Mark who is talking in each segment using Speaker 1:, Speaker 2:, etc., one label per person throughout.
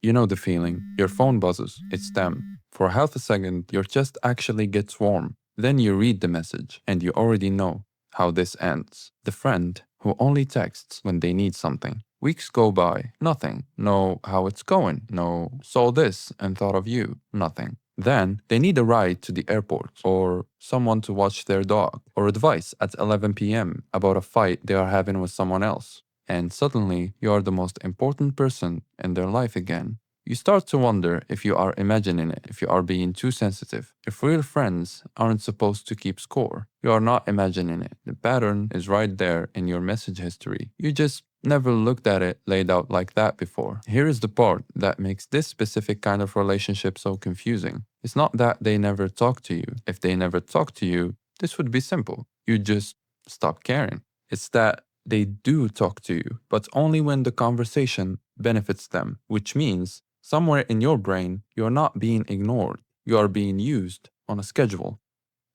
Speaker 1: You know the feeling. Your phone buzzes. It's them. For half a second, your chest actually gets warm. Then you read the message, and you already know how this ends. The friend who only texts when they need something. Weeks go by, nothing. No, how it's going. No, saw this and thought of you. Nothing. Then they need a ride to the airport, or someone to watch their dog, or advice at 11 p.m. about a fight they are having with someone else. And suddenly, you are the most important person in their life again. You start to wonder if you are imagining it, if you are being too sensitive, if real friends aren't supposed to keep score. You are not imagining it. The pattern is right there in your message history. You just never looked at it laid out like that before. Here is the part that makes this specific kind of relationship so confusing. It's not that they never talk to you. If they never talk to you, this would be simple. You just stop caring. It's that they do talk to you, but only when the conversation benefits them, which means somewhere in your brain, you're not being ignored. You are being used on a schedule.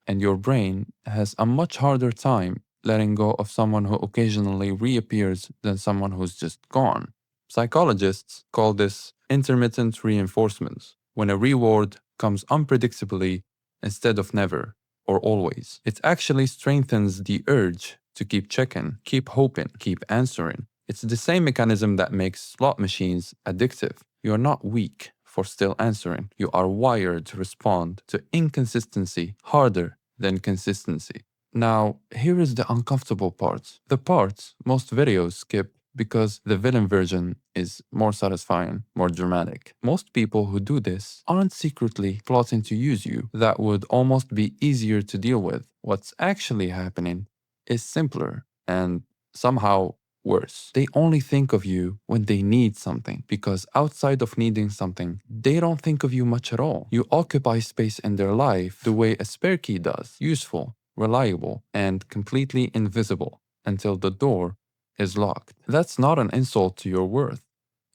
Speaker 1: And your brain has a much harder time letting go of someone who occasionally reappears than someone who's just gone. Psychologists call this intermittent reinforcement, when a reward comes unpredictably instead of never or always. It actually strengthens the urge to keep checking, keep hoping, keep answering. It's the same mechanism that makes slot machines addictive. You're not weak for still answering. You are wired to respond to inconsistency harder than consistency. Now, here is the uncomfortable part. The part most videos skip because the villain version is more satisfying, more dramatic. Most people who do this aren't secretly plotting to use you. That would almost be easier to deal with. What's actually happening is simpler and somehow worse. They only think of you when they need something, because outside of needing something, they don't think of you much at all. You occupy space in their life the way a spare key does, useful, reliable, and completely invisible until the door is locked. That's not an insult to your worth.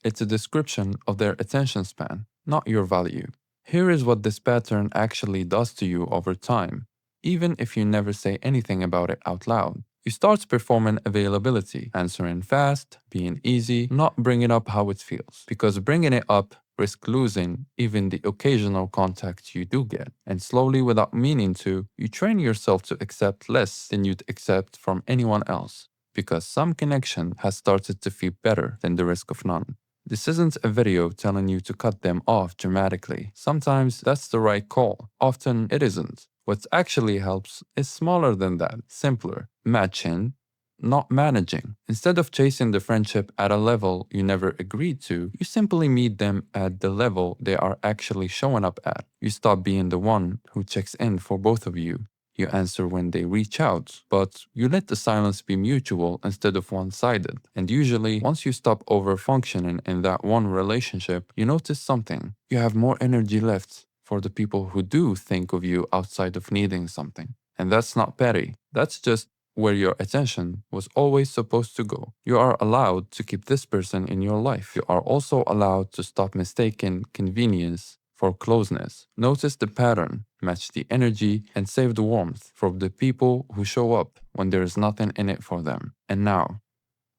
Speaker 1: It's a description of their attention span, not your value. Here is what this pattern actually does to you over time, even if you never say anything about it out loud. You start performing availability, answering fast, being easy, not bringing up how it feels, because bringing it up risks losing even the occasional contact you do get. And slowly, without meaning to, you train yourself to accept less than you'd accept from anyone else, because some connection has started to feel better than the risk of none. This isn't a video telling you to cut them off dramatically. Sometimes that's the right call. Often it isn't. What actually helps is smaller than that, simpler, matching, not managing. Instead of chasing the friendship at a level you never agreed to, you simply meet them at the level they are actually showing up at. You stop being the one who checks in for both of you. You answer when they reach out, but you let the silence be mutual instead of one-sided. And usually, once you stop over-functioning in that one relationship, you notice something. You have more energy left for the people who do think of you outside of needing something. And that's not petty. That's just where your attention was always supposed to go. You are allowed to keep this person in your life. You are also allowed to stop mistaking convenience for closeness. Notice the pattern, match the energy, and save the warmth from the people who show up when there is nothing in it for them. And now,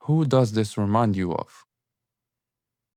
Speaker 1: who does this remind you of?